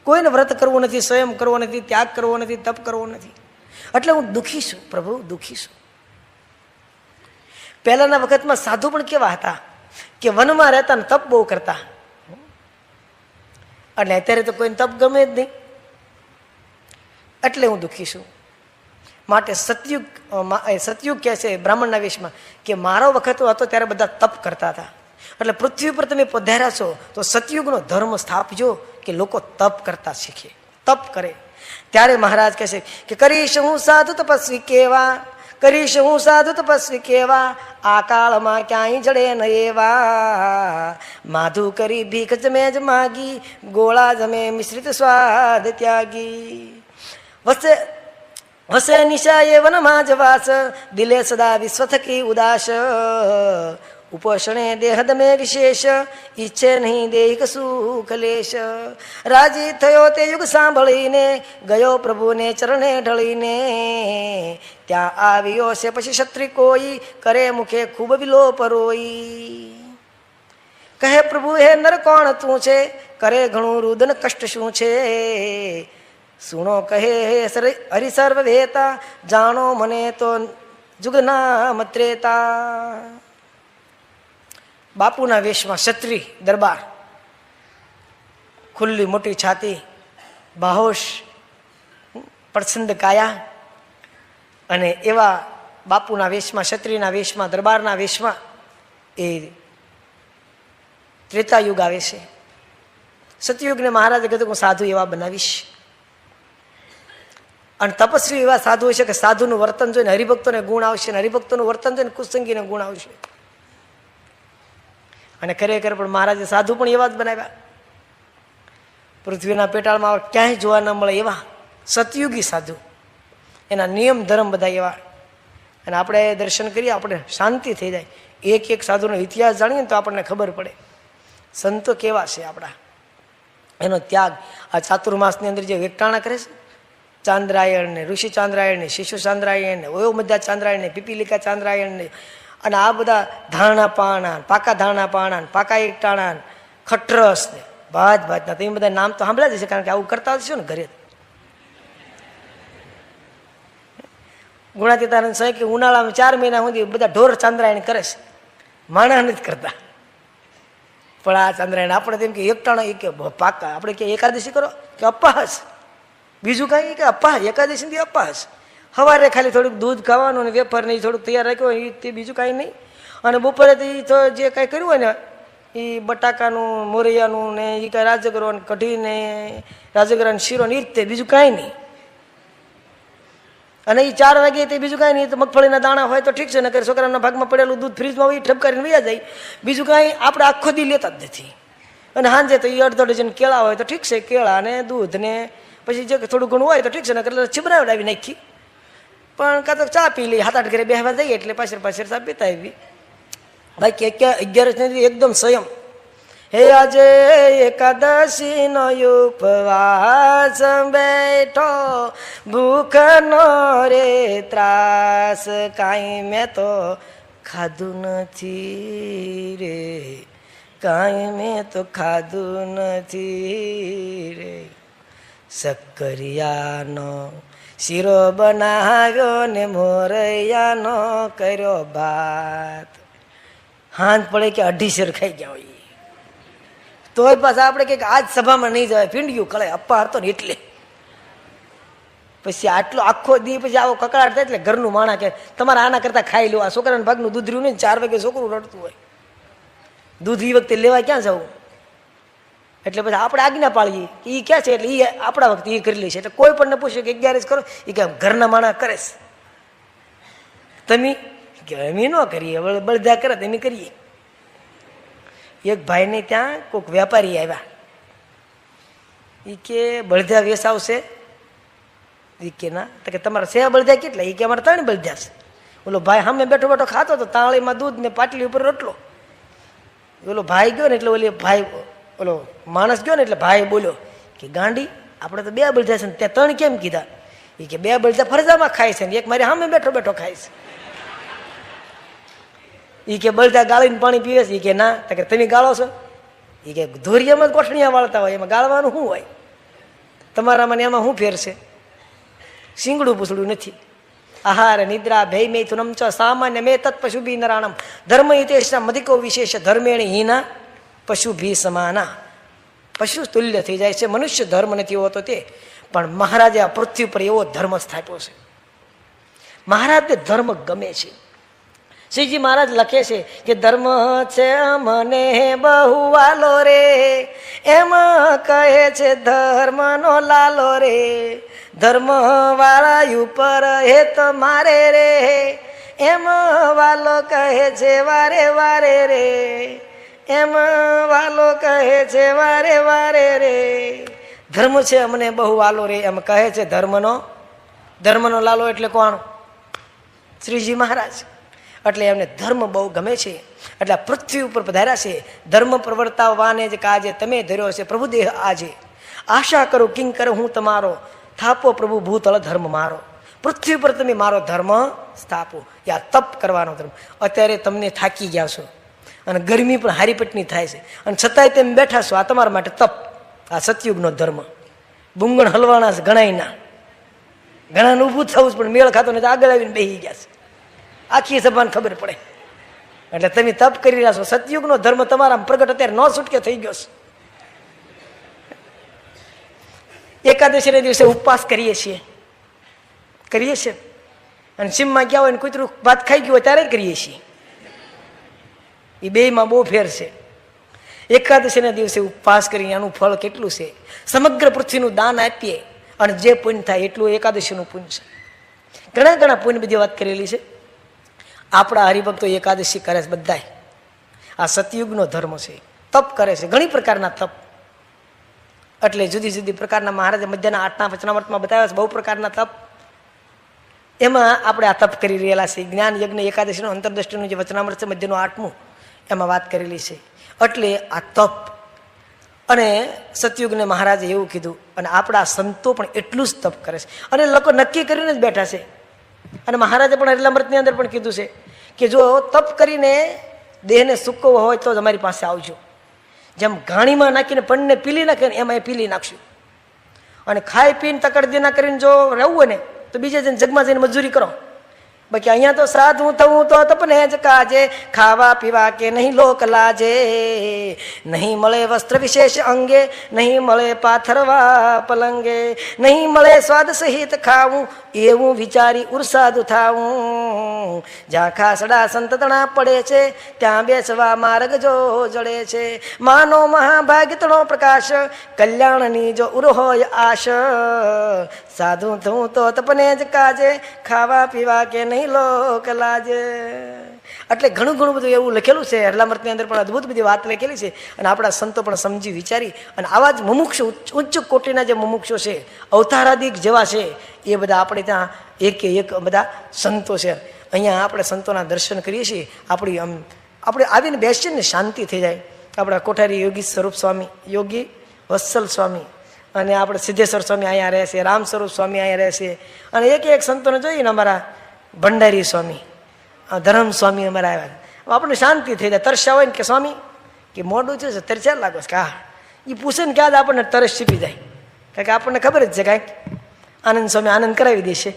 કોઈને વ્રત કરવું નથી, સ્વયં કરવો નથી, ત્યાગ કરવો નથી, તપ કરવો નથી. એટલે હું દુઃખી છું પ્રભુ, દુઃખી છું. પહેલાના વખતમાં સાધુ પણ કેવા હતા કે વનમાં રહેતા ને તપ બહુ કરતા, અને અત્યારે તો કોઈને તપ ગમે જ નહીં. એટલે હું દુઃખી છું. માટે સતયુગ કહે છે બ્રાહ્મણના વેશમાં કે મારો વખત હતો ત્યારે બધા તપ કરતા હતા, એટલે પૃથ્વી પર તમે પધાર્યા છો તો સતયુગનો ધર્મ સ્થાપજો કે લોકો તપ કરતા શીખે, તપ કરે. ત્યારે મહારાજ કહે છે કે કરીશ હું સાધુ તપસ્વી કેવા, કરીશ હું સાધુ તપસ્વી કેવા, આ કાળમાં ક્યાંય જડે ન એવા. માધુ કરી ભીખ જમે જ માગી, ગોળા જમે મિશ્રિત સ્વાદ ત્યાગી. વસે નિશાએ વનમાં જવાસ, દિલે સદા વિશ્વ થકી ઉદાસ. ઉપોષણે દેહદમે વિશેષ, ઈચ્છે નહીં દેહિક સુખ લેશ. રાજી થયો તે યુગ સાંભળીને, ગયો પ્રભુને ચરણે ઢળીને. ત્યાં આવ્યો છે પછી ક્ષત્રિ કોઈ, કરે મુખે ખૂબ વિલોપ રોઈ. કહે પ્રભુ હે નર કોણ તું છે, કરે ઘણું રુદન કષ્ટ શું છે. સુણો કહે હરિ સર્વ વેતા, જાણો મને તો જુગના મત્રેતા. બાપુના વેશમાં ક્ષત્રિય દરબાર, ખુલ્લી મોટી છાતી, બાહોશ, પ્રસન્ન કાયા, અને એવા બાપુના વેશમાં, ક્ષત્રિયના વેશમાં, દરબારના વેશમાં એ ત્રેતાયુગ આવે છે. સતયુગને મહારાજે કીધું હું સાધુ એવા બનાવીશ. અને તપસ્વી એવા સાધુ હોય છે કે સાધુનું વર્તન જોઈને હરિભક્તોને ગુણ આવશે, અને હરિભક્તોનું વર્તન જોઈને કુસંગીને ગુણ આવશે. અને ખરેખર પણ મહારાજે સાધુ પણ એવા જ બનાવ્યા. પૃથ્વીના પેટાળમાં ક્યાંય જોવા ન મળે એવા સતયુગી સાધુ, એના નિયમ ધર્મ બધા એવા. અને આપણે દર્શન કરીએ, આપણે શાંતિ થઈ જાય. એક એક સાધુનો ઇતિહાસ જાણીએ તો આપણને ખબર પડે સંતો કેવા છે આપણા, એનો ત્યાગ. આ ચાતુર્માસની અંદર જે એકટાણા કરે છે, ચાંદ્રાયણ ને, ઋષિ ચાંદ્રાયણ ને, શિશુ ચાંદ્રાયણ ને, વયોમધ્યા ચાંદ્રાયણ ને, પીપીલિકા ચાંદ્રાયણ ને, અને આ બધા ધારણા પાણા, પાકા ધારણા પાણા, પાકા એકટાણા, ખટરસ ને, ભાત ભાતના, તમે બધા નામ તો સાંભળ્યા જ છે, કારણ કે આવું કરતા હશો ને ઘરે. ગુણાતીતાનંદ સાહેબ કે ઉનાળામાં 4 મહિના સુધી બધા ઢોર ચાંદ્રાયણ કરે છે, માણસ નથી કરતા. પણ આ ચાંદ્રાયણ આપણે તેમ કે એકટાણા કે પાકા, આપણે કે એકાદશી કરો કે અપહાસ, બીજું કાંઈ કે અપહાસ, એકાદશી અપહાસ. સવારે ખાલી થોડુંક દૂધ ખાવાનું અને વેફર ને થોડુંક તૈયાર રાખ્યું હોય તે, બીજું કાંઈ નહીં. અને બપોરે તો જે કાંઈ કર્યું હોય ને એ બટાકાનું, મોરૈયાનું ને એ કાંઈ રાજગરો ને કઢી ને રાજગરાનો શીરો ને એ રીતે, બીજું કાંઈ નહીં. અને એ 4 વાગે તે બીજું કાંઈ નહીં. તો મગફળીના દાણા હોય તો ઠીક છે, ને છોકરાના ભાગમાં પડેલું દૂધ ફ્રીજમાં હોય ઠપકારીને વયા જાય. બીજું કાંઈ આપણે આખો દી લેતા જ નથી. અને સાંજે તો એ અડધો ડઝન કેળા હોય તો ઠીક છે, કેળા ને દૂધ ને પછી જે થોડું ઘણું હોય તો ઠીક છે, ને એટલે છીબરાવડાવી નાખી. પણ કાં તો ચા પી લઈ, 7-8 ઘરે બેસવા જઈએ એટલે પાછળ ચા પીતા આવી. બાકી 11 એકદમ સંયમ. હે આજે એકાદશી નો ઉપવાસ બેઠો, ભૂખ નો રે ત્રાસ, કાંઈ મેં તો ખાધું નથી રે, કાંઈ મેં તો ખાધું નથી રે. સક્કરિયાનો શીરો બનાવ્યો ને મોરૈયાનો કર્યો ભાત. હાથ પડે કે 2.5 શેર ખાઈ ગયા હોય. તોય પાછા આપણે કંઈક આજ સભામાં નહીં જવાય, પીંડ્યું કળે અપ્પા હતો ને એટલે. પછી આટલો આખો દી પછી આવો કકડાટ થાય એટલે ઘરનું માણા કે તમારે આના કરતાં ખાઈ લો. આ છોકરાના ભાગનું દૂધ રહ્યું નહીં, 4 વાગે છોકરું રડતું હોય, દૂધ એ વખતે લેવા ક્યાં જવું? એટલે પછી આપણે આજ્ઞા પાડીએ કે એ ક્યાં છે, એટલે એ આપણા વખતે એ કરી લે છે. એટલે કોઈ પણ પૂછે કે 11 કરો, એ કે ઘરના માણા કરે છે, તમે કે અમે ન કરીએ, બળદા કરે અમે કરીએ. એક ભાઈને ત્યાં કોઈક વેપારી આવ્યા, એ કે બળદા વેસાવશે? એ કે ના. તો કે તમારા સેવા બળદા કેટલા? એ કે અમારે 3 બળદા છે. ઓલો ભાઈ સામે બેઠો બેઠો ખાતો હતો, તાળીમાં દૂધ ને પાટલી ઉપર રોટલો. ઓલો ભાઈ ગયો ને એટલે ઓલી ભાઈ ઓલો માણસ ગયો ને એટલે ભાઈ બોલ્યો કે ગાંડી આપણે તો 2 બળદા છે ને ત્યાં 3 કેમ કીધા? એ કે 2 બળદા ફરજામાં ખાય છે ને એક મારી સામે બેઠો બેઠો ખાય છે. એ કે બળદા ગાળીને પાણી પીવે છે? એ કે ના. તો કે તમે ગાળો છો? એ કે ધોરિયામાં જ ગોઠણિયા વાળતા હોય, એમાં ગાળવાનું શું હોય? તમારામાં ને એમાં શું ફેર છે? શીંગડું પૂછડું નથી. આહાર નિદ્રા ભય મૈથુનમ ચ સામાન્ય મે તત્ પશુભી નરાણમ ધર્મ હિતેશના મધિકો વિશેષ ધર્મેણ હીના પશુભી સમાના. પશુ તુલ્ય થઈ જાય છે. મનુષ્ય ધર્મ નથી હોતો તે, પણ મહારાજે આ પૃથ્વી પર એવો ધર્મ સ્થાપ્યો છે. મહારાજને ધર્મ ગમે છે. શ્રીજી મહારાજ લખે છે કે ધર્મ છે મને બહુ વાલો રે, એમ કહે છે ધર્મનો લાલો રે. ધર્મ વાળા ઉપર હે તો મારે રે, એમ વાલો કહે છે વારે વારે રે, એમ વાલો કહે છે વારે વારે રે. ધર્મ છે અમને બહુ વાલો રે એમ કહે છે ધર્મનો લાલો એટલે કોણ? શ્રીજી મહારાજ. એટલે એમને ધર્મ બહુ ગમે છે. એટલે પૃથ્વી ઉપર પધાર્યા છે. ધર્મ પ્રવર્તાવવાને જ કાજે તમે ધર્યો છે પ્રભુ દેહ આજે. આશા કરું કિંકર હું તમારો, થાપો પ્રભુ ભૂતળ ધર્મ મારો. પૃથ્વી પર તમે મારો ધર્મ સ્થાપો. આ તપ કરવાનો ધર્મ. અત્યારે તમને થાકી ગયા છો અને ગરમી પણ હારીપટની થાય છે અને છતાંય તમે બેઠા છો, આ તમારા માટે તપ. આ સતયુગનો ધર્મ. બુંગણ હલવાના છે ઘણાયના, ઘણાને ઊભું થવું જ પણ મેળ ખાતો ને આગળ આવીને બેસી ગયા છે. આખી સભાને ખબર પડે. એટલે તમે તપ કરી રહ્યા છો. સતયુગનો ધર્મ તમારા પ્રગટ અત્યારે ન છૂટકે થઈ ગયો છે. એકાદશીના દિવસે ઉપવાસ કરીએ છીએ અને સીમમાં ગયા હોય ને કૂતરું ભાત ખાઈ ગયું હોય ત્યારે કરીએ છીએ. એ બેમાં બહુ ફેર છે. એકાદશીના દિવસે ઉપવાસ કરીને આનું ફળ કેટલું છે. સમગ્ર પૃથ્વીનું દાન આપીએ અને જે પુણ્ય થાય એટલું એકાદશીનું પુણ્ય છે. ઘણા પુણ્ય બધી વાત કરેલી છે. આપણા હરિભક્તો એકાદશી કરે છે બધાય. આ સતયુગનો ધર્મ છે. તપ કરે છે, ઘણી પ્રકારના તપ. એટલે જુદી જુદી પ્રકારના મહારાજે મધ્યના 8ના વચનામૃતમાં બતાવ્યા છે બહુ પ્રકારના તપ. એમાં આપણે આ તપ કરી રહેલા છે. જ્ઞાન યજ્ઞ એકાદશીનું અંતરદ્રષ્ટિનું જે વચનામૃત છે મધ્યનું 8મું, એમાં વાત કરેલી છે. એટલે આ તપ અને સતયુગને મહારાજે એવું કીધું. અને આપણા સંતો પણ એટલું જ તપ કરે છે અને લોકો નક્કી કરીને જ બેઠા છે. અને મહારાજે પણ હરિલામૃતની અંદર પણ કીધું છે કે જો તપ કરીને દેહને સૂકવવો હોય તો જ અમારી પાસે આવજો. જેમ ઘાણીમાં નાખીને પણને પીલી નાખે ને એમાં એ પીલી નાખશું. અને ખાઈ પીને તકડદી ના કરીને જો રહેવું હોય ને તો બીજે જઈને જગમાં જઈને મજૂરી કરો. બાકી અહીંયા તો સાધુ થવું તો તપને જ કાજે, ખાવા પીવા કે નહીં લોક લાજે. નહીં મળે વસ્ત્ર વિશેષ અંગે, નહીં મળે પાથરવા પલંગે, નહીં મળે સ્વાદ સહિત ખાવું, એવું વિચારી ઉરસાદુ થાવું. જ્યાં ખાસડા સંતતણા પડે છે ત્યાં બેસવા માર્ગ જો જડે છે. માનો મહાભાગ્યતનો પ્રકાશ, કલ્યાણની જો ઉર હોય આશ. સાધુ થવું તો તપને જ કાજે, ખાવા પીવા કે નહીં લોક લાજે. એટલે ઘણું બધું એવું લખેલું છે. હરલામૃતની અંદર પણ અદભુત બધી વાત લખેલી છે. અને આપણા સંતો પણ સમજી વિચારી અને આવા જ મુમુક્ષુ ઉચ્ચ કોટીના જે મુમુક્ષો છે, અવતારાદિક જેવા છે, એ બધા આપણે ત્યાં એક બધા સંતો છે. અહીંયા આપણે સંતોના દર્શન કરીએ છીએ. આપણે આવીને બેસીએ ને શાંતિ થઈ જાય. આપણા કોઠારી યોગી સ્વરૂપ સ્વામી, યોગી વત્સલ સ્વામી અને આપણે સિદ્ધેશ્વર સ્વામી અહીંયા રહે છે, રામ સ્વરૂપ સ્વામી અહીંયા રહે છે. અને એક સંતોને જોઈએ ને અમારા ભંડારી સ્વામી, ધરમ સ્વામી અમારા આવ્યા. આપણને શાંતિ થઈ જાય. તરસ્યા હોય ને કે સ્વામી કે મોઢું છે તરસ્યા લાગો કે હા, એ પૂછે ને ક્યાં આપણને તરસ છીપી જાય. કારણ કે આપણને ખબર જ છે કાંઈક આનંદ સ્વામી આનંદ કરાવી દેશે.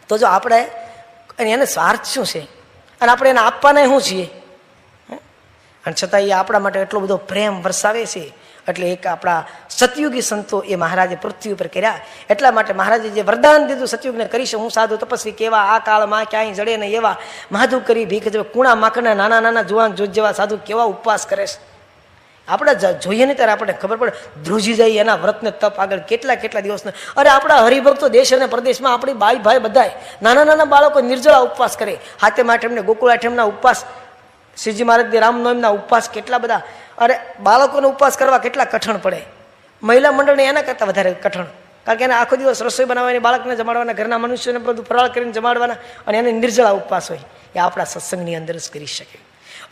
તો જો આપણે એને સ્વાર્થ શું છે અને આપણે એને આપવાના શું છીએ? અને છતાં એ આપણા માટે એટલો બધો પ્રેમ વરસાવે છે. એટલે એક આપણા સતયુગી સંતો એ મહારાજે પૃથ્વી ઉપર કર્યા. એટલા માટે મહારાજે જે વરદાન દીધું સતયુગને કરીશ હું સાધુ તપસ્વી કેવા આ કાળમાં ક્યાંય જડે ને એવા માધુ કરી ભીખ જેવા કુણા માખણના નાના નાના જુવાન જોત જેવા સાધુ કેવા ઉપવાસ કરે છે. આપણે જોઈએ ને ત્યારે આપણને ખબર પડે ધ્રુજી જાય એના વ્રતને તપ આગળ કેટલા કેટલા દિવસના. અરે આપણા હરિભક્તો દેશ અને પ્રદેશમાં આપણી બાઈ ભાઈ બધાય નાના નાના બાળકો નિર્જળા ઉપવાસ કરે. હાથે માટે એમને ગોકુળ આઠમના ઉપવાસ, શ્રીજી મહારાજની રામનવમીના ઉપવાસ કેટલા બધા. અરે બાળકોનો ઉપવાસ કરવા કેટલા કઠણ પડે. મહિલા મંડળને એના કરતાં વધારે કઠણ, કારણ કે એને આખો દિવસ રસોઈ બનાવવાની, બાળકને જમાડવાના, ઘરના મનુષ્યોને બધું ફરાળ કરીને જમાડવાના, અને એને નિર્જળા ઉપવાસ હોય. એ આપણા સત્સંગની અંદર જ કરી શકે.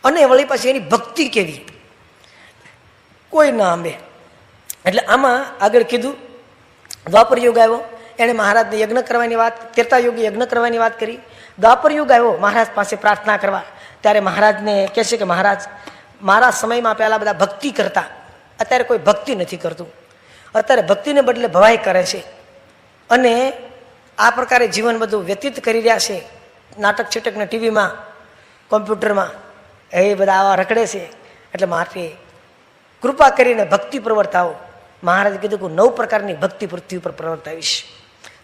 અને વળી પાછી એની ભક્તિ કેવી, કોઈ ના આંબે. એટલે આમાં આગળ કીધું દ્વાપર યુગ આવ્યો, એણે મહારાજને યજ્ઞ કરવાની વાત, ત્રેતા યુગે યજ્ઞ કરવાની વાત કરી. દ્વાપર યુગ આવ્યો મહારાજ પાસે પ્રાર્થના કરવા, ત્યારે મહારાજને કહે છે કે મહારાજ મારા સમયમાં પહેલાં બધા ભક્તિ કરતા, અત્યારે કોઈ ભક્તિ નથી કરતું. અત્યારે ભક્તિને બદલે ભવાઈ કરે છે અને આ પ્રકારે જીવન બધું વ્યતીત કરી રહ્યા છે. નાટક છેટકને ટીવીમાં, કોમ્પ્યુટરમાં એ બધા આવા રખડે છે. એટલે માટે કૃપા કરીને ભક્તિ પ્રવર્તાવો. મહારાજે કીધું કે 9 પ્રકારની ભક્તિ પૃથ્વી ઉપર પ્રવર્તાવીશ.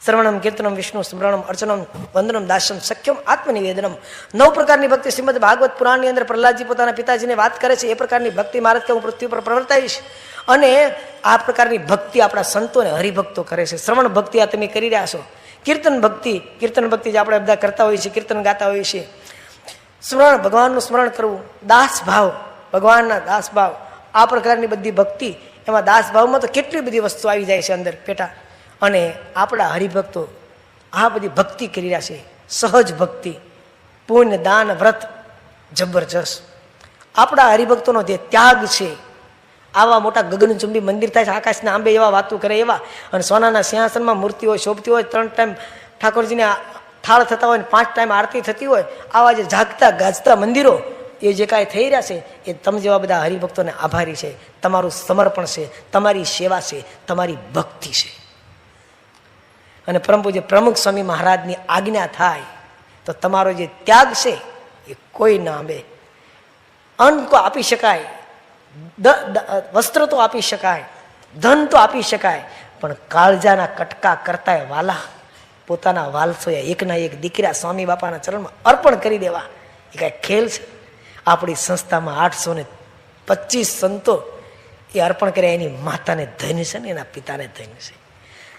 શ્રવણમ, કીર્તનમ, વિષ્ણુ સ્મરણમ, અર્ચનમ, વંદનમ, દાસ્યમ, સખ્યમ, આત્મનિવેદનમ. 9 પ્રકારની ભક્તિ શ્રીમદ ભાગવત પુરાણની અંદર પ્રહલાદજી પોતાના પિતાજીને વાત કરે છે. એ પ્રકારની ભક્તિ મહારાજ કે હું પૃથ્વી પર પ્રવર્તાવીશ. અને આ પ્રકારની ભક્તિ આપણા સંતો અને હરિભક્તો કરે છે. શ્રવણ ભક્તિ આ તમે કરી રહ્યા છો. કીર્તન ભક્તિ જે આપણે બધા કરતા હોઈએ છીએ, કીર્તન ગાતા હોઈએ છીએ. સ્મરણ, ભગવાનનું સ્મરણ કરવું, દાસ ભાવ, ભગવાનના દાસ ભાવ, આ પ્રકારની બધી ભક્તિ. એમાં દાસ ભાવમાં તો કેટલી બધી વસ્તુ આવી જાય છે અંદર પેટા. અને આપણા હરિભક્તો આ બધી ભક્તિ કરી રહ્યા છે. સહજ ભક્તિ, પુણ્ય, દાન, વ્રત જબરજસ્ત. આપણા હરિભક્તોનો જે ત્યાગ છે, આવા મોટા ગગનચુંબી મંદિર થાય છે, આકાશના આંબે એવા વાતો કરે એવા, અને સોનાના સિંહાસનમાં મૂર્તિઓ શોભતી હોય, 3 ટાઈમ ઠાકોરજીને થાળ થતા હોય, 5 ટાઈમ આરતી થતી હોય, આવા જે જાગતા ગાજતા મંદિરો એ જે કાંઈ થઈ રહ્યા છે એ તમે જેવા બધા હરિભક્તોને આભારી છે. તમારું સમર્પણ છે, તમારી સેવા છે, તમારી ભક્તિ છે. અને પરમ પૂજ્ય પ્રમુખ સ્વામી મહારાજની આજ્ઞા થાય તો તમારો જે ત્યાગ છે એ કોઈ ના આંબે. અન્ન તો આપી શકાય, વસ્ત્ર તો આપી શકાય, ધન તો આપી શકાય, પણ કાળજાના કટકા કરતા વાલા પોતાના વાલસોએ એકના એક દીકરા સ્વામી બાપાના ચરણમાં અર્પણ કરી દેવા એ કાંઈ ખેલ છે? આપણી સંસ્થામાં 825 સંતો એ અર્પણ કર્યા. એની માતાને ધન્ય છે ને એના પિતાને ધન્ય છે.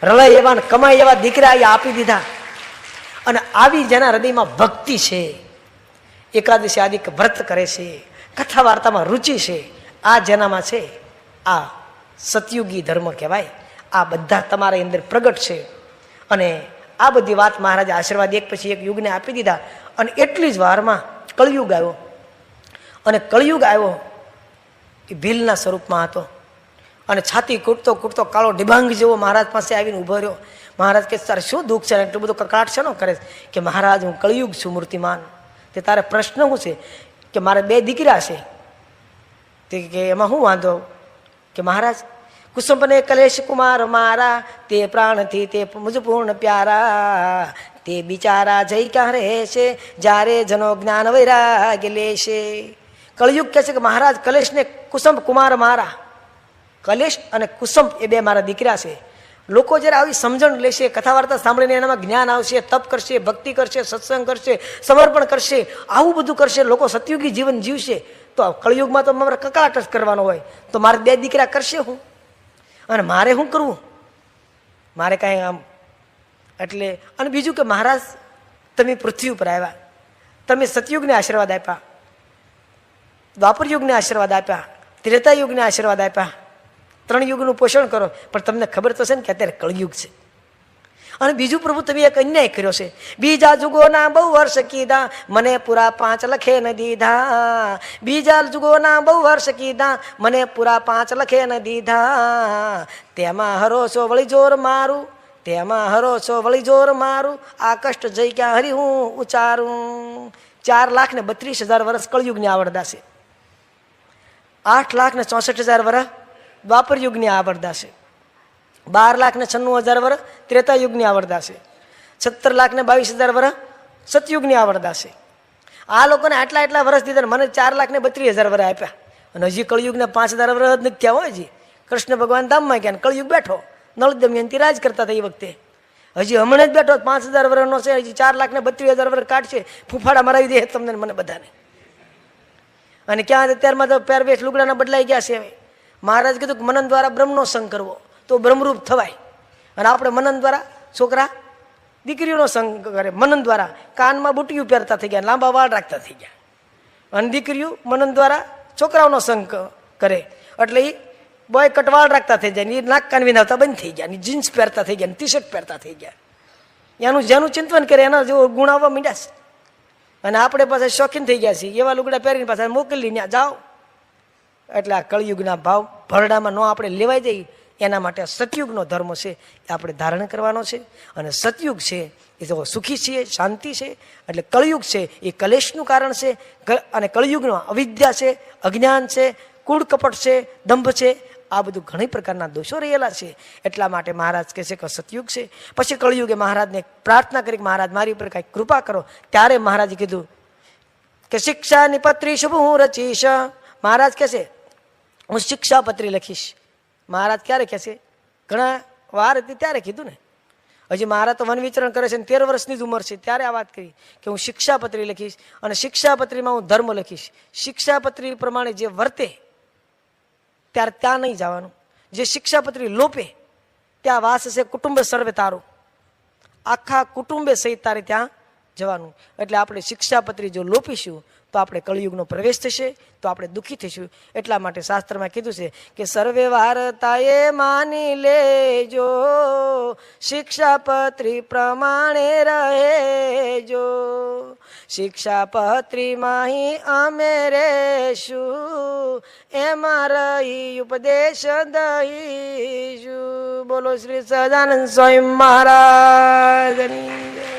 રળાય એવા ને કમાય એવા દીકરા એ આપી દીધા. અને આવી જેના હૃદયમાં ભક્તિ છે, એકાદશી આદિ વ્રત કરે છે, કથા વાર્તામાં રુચિ છે, આ જેનામાં છે આ સતયુગી ધર્મ કહેવાય. આ બધા તમારા અંદર પ્રગટ છે. અને આ બધી વાત મહારાજે આશીર્વાદ એક પછી એક યુગને આપી દીધા. અને એટલી જ વારમાં કળયુગ આવ્યો. અને કળયુગ આવ્યો એ ભીલના સ્વરૂપમાં હતો. અને છાતી કૂટતો કૂટતો કાળો ડિબાંગ જેવો મહારાજ પાસે આવીને ઊભો રહ્યો. મહારાજ કે તારે શું દુઃખ છે, એટલું બધું કકળાટ છે નો કરે કે મહારાજ હું કળયુગ છું મૂર્તિમાન. તે તારે પ્રશ્ન શું છે? કે મારે 2 દીકરા છે. તે કે એમાં શું વાંધો? કે મહારાજ કુસુમને કલેશ કુમાર મારા, તે પ્રાણથી તે મુજ પૂર્ણ પ્યારા, તે બિચારા જઈ ક્યાં રહે છે, જ્યારે જનો જ્ઞાન વૈરાગ્ય લેશે. કળયુગ કહે છે કે મહારાજ કલેશ ને કુસુમ કુમાર મારા, કલેશ અને કુસુમ એ 2 મારા દીકરા છે. લોકો જ્યારે આવી સમજણ લેશે, કથા વાર્તા સાંભળીને એનામાં જ્ઞાન આવશે, તપ કરશે, ભક્તિ કરશે, સત્સંગ કરશે, સમર્પણ કરશે, આવું બધું કરશે, લોકો સતયુગી જીવન જીવશે. તો કળયુગમાં તો મારે કકળાટ જ કરવાનો હોય. તો મારે 2 દીકરા કરશે હું, અને મારે શું કરવું? મારે કાંઈ આમ એટલે. અને બીજું કે મહારાજ તમે પૃથ્વી ઉપર આવ્યા, તમે સતયુગને આશીર્વાદ આપ્યા, દ્વાપર યુગને આશીર્વાદ આપ્યા, ત્રેતા યુગને આશીર્વાદ આપ્યા, 3 યુગનું પોષણ કરો. પણ તમને ખબર તો છે ને કે અત્યારે કળયુગ છે. અને બીજું પ્રભુ તમે એક અન્યાય કર્યો છે. બીજા જુગોના બહુ વર્ષ કીધા, મને પૂરા 5 લખે ન દીધા. બીજા જુગોના બહુ વર્ષ કીધા, મને પૂરા 5 લખે ન દીધા. તેમાં હરોસો વળી જોર મારું, તેમાં હરોસો વળી જોર મારું, આ કષ્ટ જઈ ક્યાં હરી હું ઉચારું. 4,32,000 વર્ષ કળયુગની આવરદા છે. 8,64,000 વર્ષ દ્વાપર યુગની આવરદા છે. 12,96,000 વર્ષ ત્રેતા યુગની આવરદા છે. 17,22,000 વર્ષ સતયુગની આવરદા છે. આ લોકોને આટલા વર્ષ દીધા, મને 4,32,000 વર્ષ આપ્યા, અને હજી કળિયુગને 5,000 વર્ષ જ નથી થયા હોય. હજી કૃષ્ણ ભગવાન ધામમાં ગયા, કળિયુગ બેઠો, નળ દમયંતી રાજ કરતા હતા એ વખતે. હજી હમણાં જ બેઠો 5,000 વર્ષનો છે, હજી 4,32,000 વર્ષ કાઢશે, ફૂફાડા મરાવી દે તમને મને બધાને. અને ક્યાં અત્યારમાં તો પહેરવેશ લુગડાના બદલાઈ ગયા છે. હવે મહારાજ કીધું કે મનન દ્વારા બ્રહ્મનો સંગ કરવો તો બ્રહ્મરૂપ થવાય. અને આપણે મનન દ્વારા છોકરા દીકરીઓનો સંગ કરે, મનન દ્વારા કાનમાં બુટીયું પહેરતા થઈ ગયા, લાંબા વાળ રાખતા થઈ ગયા. અને દીકરીઓ મનન દ્વારા છોકરાઓનો સંગ કરે, એટલે એ બોય કટવાળ રાખતા થઈ જાય, એ નાક કાન વિનાવતા બંધ થઈ ગયા, જીન્સ પહેરતા થઈ ગયા, ટી શર્ટ પહેરતા થઈ ગયા. એનું જેનું ચિંતન કરે એના જેવો ગુણ આવવા માંડ્યા છે. અને આપણે પાસે શોખીન થઈ ગયા છીએ, એવા લુગડા પહેરીને પાછા મોકલી ત્યાં જાઓ. એટલે આ કળિયુગના ભાવ ભરડામાં ન આપણે લેવાઈ જઈએ, એના માટે સતયુગનો ધર્મ છે એ આપણે ધારણ કરવાનો છે. અને સતયુગ છે એ તો સુખી છીએ, શાંતિ છે. એટલે કળિયુગ છે એ કલેશનું કારણ છે. અને કળિયુગમાં અવિદ્યા છે, અજ્ઞાન છે, કૂડ કપટ છે, દંભ છે, આ બધું ઘણી પ્રકારના દોષો રહેલા છે. એટલા માટે મહારાજ કહે છે કે સતયુગ છે. પછી કળિયુગે મહારાજને પ્રાર્થના કરી કે મહારાજ મારી ઉપર કાંઈક કૃપા કરો. ત્યારે મહારાજે કીધું કે શિક્ષાની પત્રી શુભ હું રચીશ. મહારાજ કહે છે હું શિક્ષાપત્રી લખીશ. મહારાજ ક્યારે કહે છે? ઘણા વાર હતી ત્યારે કીધું ને. હજી મહારાજ તો વન વિચરણ કરે છે, 13 વર્ષની જ ઉંમર છે ત્યારે આ વાત કરી કે હું શિક્ષાપત્રી લખીશ, અને શિક્ષાપત્રીમાં હું ધર્મ લખીશ. શિક્ષાપત્રી પ્રમાણે જે વર્તે ત્યારે ત્યાં નહીં જવાનું, જે શિક્ષાપત્રી લોપે ત્યાં વાસ છે કુટુંબે સર્વે તારું, આખા કુટુંબે સહિત તારે ત્યાં જવાનું. એટલે આપણે શિક્ષાપત્રી જો લોપીશું તો આપણે કળિયુગનો પ્રવેશ થશે, તો આપણે દુઃખી થઈશું. એટલા માટે શાસ્ત્રમાં કીધું છે કે સર્વે વાર્તાએ માની લેજો, શિક્ષાપત્રી પ્રમાણે રહેજો, શિક્ષાપત્રીમાં અમે રહેશું, એમાં રહી ઉપદેશ દઈશું. બોલો શ્રી સહજાનંદ સ્વામી મહારાજની જય.